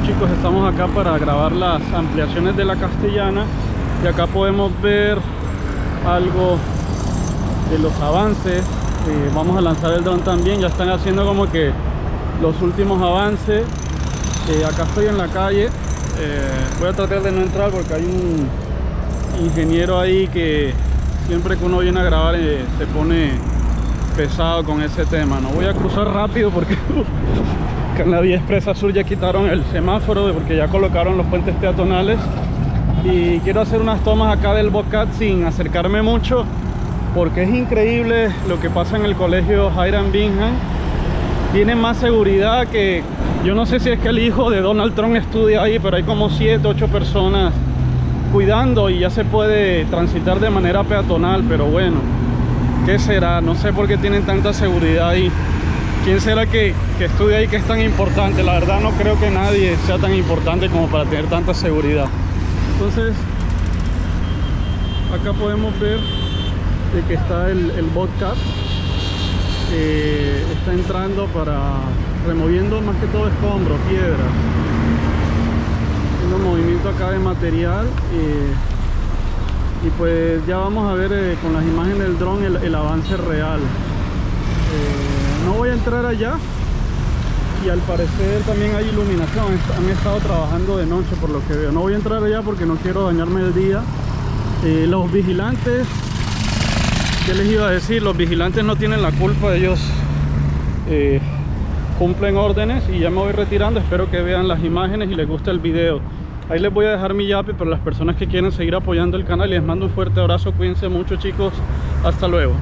chicos, estamos acá para grabar las ampliaciones de la Castellana y acá podemos ver algo de los avances. Vamos a lanzar el dron también, ya están haciendo como que los últimos avances. Acá estoy en la calle, voy a tratar de no entrar porque hay un ingeniero ahí que siempre que uno viene a grabar se pone pesado con ese tema. No voy a cruzar rápido porque acá en la vía expresa sur ya quitaron el semáforo porque ya colocaron los puentes peatonales, y quiero hacer unas tomas acá del Bobcat sin acercarme mucho porque es increíble lo que pasa en el colegio Hiram Bingham. Tiene más seguridad que, yo no sé si es que el hijo de Donald Trump estudia ahí, pero hay como 7, 8 personas cuidando y ya se puede transitar de manera peatonal. Pero bueno, ¿qué será? No sé por qué tienen tanta seguridad ahí. ¿Quién será que estudia ahí que es tan importante? La verdad no creo que nadie sea tan importante como para tener tanta seguridad. Entonces, acá podemos ver de que está el Bobcat. Está entrando para removiendo más que todo escombros, piedras, haciendo movimiento acá de material, y pues ya vamos a ver con las imágenes del dron el avance real. No voy a entrar allá, y al parecer también hay iluminación, han estado trabajando de noche por lo que veo. No voy a entrar allá porque no quiero dañarme el día. Los vigilantes, ¿qué les iba a decir? Los vigilantes no tienen la culpa, ellos cumplen órdenes, y ya me voy retirando. Espero que vean las imágenes y les guste el video. Ahí les voy a dejar mi YAPE para las personas que quieren seguir apoyando el canal, y les mando un fuerte abrazo. Cuídense mucho, chicos, hasta luego.